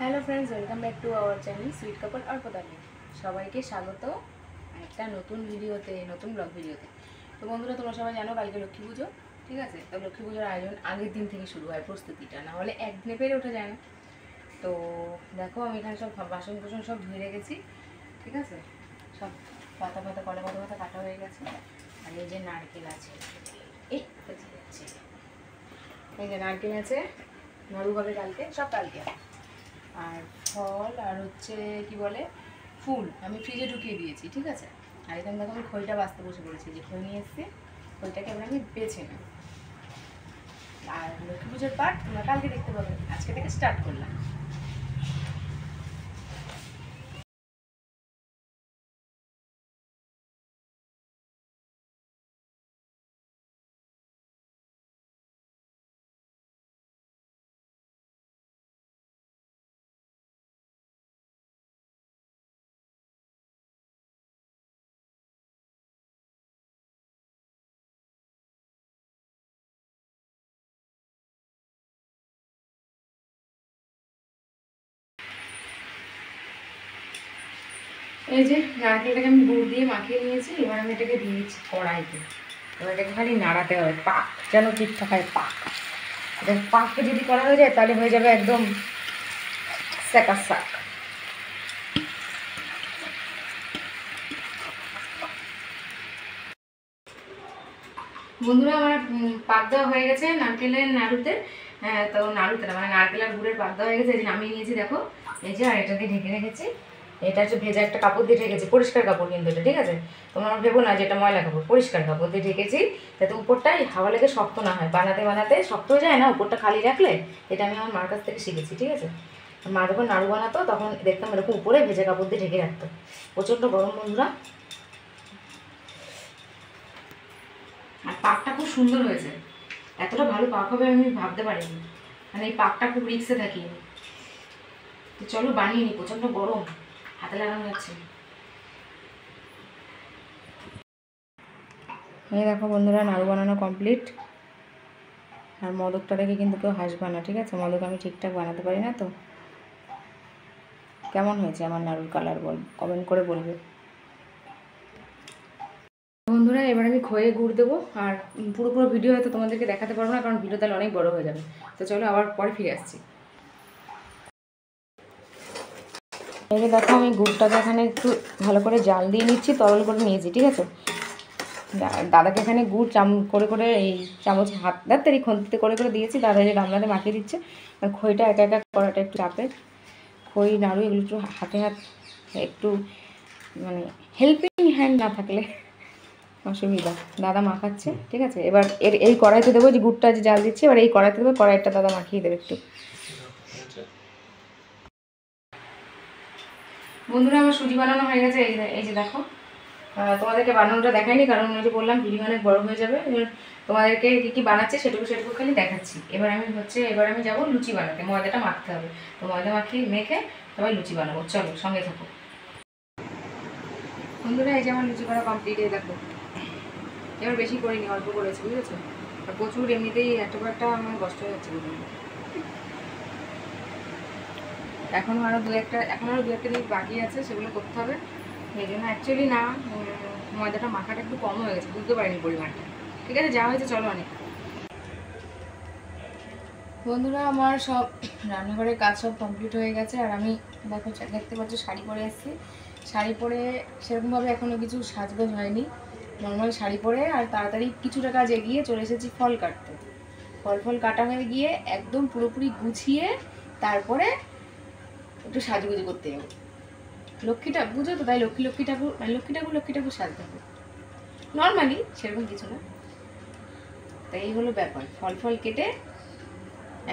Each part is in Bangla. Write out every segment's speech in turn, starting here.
Hello friends, welcome back to our channel sweet couple আর পদার্থ। সবাইকে স্বাগত একটা নতুন ভিডিওতে, নতুন ব্লগ ভিডিওতে। তো বন্ধুরা, তোমরা সবাই জানো কালকে লক্ষ্মী পুজো, ঠিক আছে? তো লক্ষ্মী পুজোর আয়োজন আগের দিন থেকে শুরু হয়, প্রস্তুতিটা না হলে একদিনে পেরে ওঠা যায় না। তো দেখো, আমি এখানে সব বাসন কুসন সব ধুয়ে রেখেছি, ঠিক আছে? সব পাতা পাতা কলা পাতা পাতা কাটা হয়ে গেছে। আর এই যে নারকেল আছে, এই যে নারকেল আছে, নাড়ু হবে কালকে, সব কালকে। আর ফল আর হচ্ছে কি বলে ফুল আমি ফ্রিজে ঢুকিয়ে দিয়েছি, ঠিক আছে? আর এখানে দেখো আমি খইটা বাঁচতে বসে পড়েছি, যে খই নিয়ে এসেছি, খইটাকে এবার আমি বেছে নেব। আর লক্ষ্মী পুজোর পাঠ তোমরা কালকে দেখতে পাবে, আজকে থেকে স্টার্ট করলাম। এই যে নারকেলটাকে আমি গুড় দিয়ে মাখিয়ে নিয়েছি, এবার আমি এটাকে দিয়েছি কড়াইতে। এবার এটাকে খালি নাড়াতে হবে, পাক যেন ঠিকঠাক হয়, পাক। এটা পাককে যদি করা হয়ে যায় তাহলে হয়ে যাবে একদম স্যাকা শাক। বন্ধুরা, আমার পাক দেওয়া হয়ে গেছে নারকেলের নাড়ুতে। তো নাড়ুতে না, মানে নারকেল আর গুড়ের পাক দেওয়া হয়ে গেছে, এই যে নামিয়ে নিয়েছি দেখো। এই যে আর এটা দিয়ে ঢেকে রেখেছি। এটা হচ্ছে ভেজা একটা কাপড় দিয়ে ঢেকেছি, পরিষ্কার কাপড় কিন্তু এটা, ঠিক আছে? তোমরা ভেবো না যে এটা ময়লা কাপড়, পরিষ্কার কাপড় দিয়ে ঢেকেছি, যাতে উপরটাই হাওয়া লেগে শক্ত না হয়। বানাতে বানাতে শক্ত হয়ে যায় না, উপরটা খালি রাখলে। এটা আমি আমার মার কাছ থেকে শিখেছি, ঠিক আছে? মা যখন নাড়ু বানাতো তখন দেখতাম এরকম উপরে ভেজা কাপড় দিয়ে ঢেকে রাখতো। প্রচণ্ড গরম বন্ধুরা, আর পাকটা খুব সুন্দর হয়েছে। এতটা ভালো পাক হবে আমি ভাবতে পারিনি, মানে এই পাকটা খুব রিক্সে থাকি আমি। তো চলো বানিয়ে নিই, প্রচণ্ড গরম, হাতে লাগানো যাচ্ছে। এই দেখো বন্ধুরা, নাড়ু বানানো কমপ্লিট। আর মদকটা দেখে কিন্তু কেউ হাসবে না, ঠিক আছে? মদক আমি ঠিকঠাক বানাতে পারি না। তো কেমন হয়েছে আমার নাড়ুর কালার কমেন্ট করে বলবে বন্ধুরা। এবার আমি খয়ে গুড় দেবো, আর পুরো ভিডিও হয়তো তোমাদেরকে দেখাতে পারবো না, কারণ ভিডিও তাহলে অনেক বড় হয়ে যাবে। তো চলো আবার পরে ফিরে আসছি। এই যে দেখো, আমি গুড়টাকে এখানে একটু ভালো করে জাল দিয়ে নিচ্ছি, তরল করে নিয়েছি, ঠিক আছে? দাদাকে এখানে গুড় করে করে এই চামচ হাত দাঁতের এই খন্তিতে করে করে দিয়েছি, দাদা যে গামলাতে মাখিয়ে দিচ্ছে। আর খইটা একা একা করাটা একটু চাপের। খই নাড়ু এগুলো একটু হাতে একটু মানে হেল্পিং হ্যান্ড না থাকলে অসুবিধা। দাদা মাখাচ্ছে, ঠিক আছে? এবার এই কড়াইতে দেবো, যে গুড়টা যে জাল দিচ্ছি, এবার এই কড়াইতে দেবো, কড়াইটা দাদা মাখিয়ে দেবে একটু। বন্ধুরা, আমার সুজি বানানো হয়ে গেছে। এই যে দেখো, তোমাদেরকে বানানোটা দেখাইনি, কারণ ওই যে বললাম ভিডিও অনেক বড় হয়ে যাবে। তোমাদেরকে কী কী বানাচ্ছে সেটুকু খালি দেখাচ্ছি। এবার আমি যাবো লুচি বানাতে, ময়দাটা মাখতে হবে। তো ময়দা মেখে সবাই লুচি বানাবো, চলো সঙ্গে থাকো বন্ধুরা। এই যে আমার লুচি করা কমপ্লিট, এই দেখো। এবার বেশি করিনি, অল্প করেছি, বুঝেছো? আর প্রচুর এমনিতেই একটা আমার কষ্ট হয়ে যাচ্ছে বুঝলি। এখনও আরও দু একটা জিনিস বাকি আছে, সেগুলো করতে হবে। এই জন্য অ্যাকচুয়ালি না, ময়দাটা মাখাটা একটু কম হয়ে গেছে, বুঝতে পারিনি পরিমাণটা। ঠিক আছে, যা হয়েছে চলো অনেক। বন্ধুরা, আমার সব রান্নাঘরের কাজ সব কমপ্লিট হয়ে গেছে। আর আমি দেখো, দেখতে পাচ্ছ শাড়ি পরে এসেছি। শাড়ি পরে সেরকমভাবে এখনও কিছু সাজগোজ হয়নি, নর্মাল শাড়ি পরে। আর তাড়াতাড়ি কিছুটা কাজ এগিয়ে চলে এসেছি ফল কাটতে। ফল কাটা হয়ে গিয়ে একদম পুরোপুরি গুছিয়ে তারপরে একটু সাজুগুজু করতে যাবো। লক্ষ্মীটা বুঝো তো, তাই লক্ষ্মী ঠাকুর সাজতে হবে, নর্মালি সেরকম কিছু না। তাই এই হলো ব্যাপার। ফল কেটে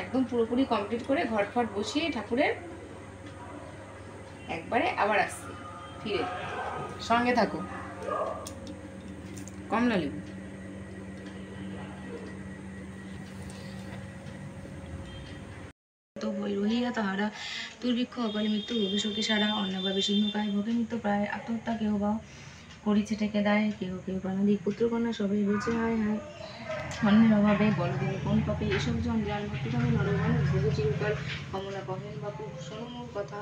একদম পুরোপুরি কমপ্লিট করে ঘট ফট বসিয়ে ঠাকুরের একবারে আবার আসছি ফিরে। সঙ্গে থাকো, কমলা লেবু। তো বই রহিয়া তাহারা দুর্ভিক্ষ অকালে মৃত্যু ভবিষ্যকে সারা অন্নভাবে শীর্ণকায় ভোগে মৃত্যু প্রায় আত্মহত্যা কেহ বা পরিচয় থেকে দেয়, কেউ কেউ কানাদি পুত্রকন্যা সবাই বলছে হায় হায়, অন্যের অভাবে বড়দিনে কোন পাপে এসব জন যার মধ্যে থাকে নরমান ভোগ চিরকাল। কমলা কহেন বাপু শোনো মোর কথা,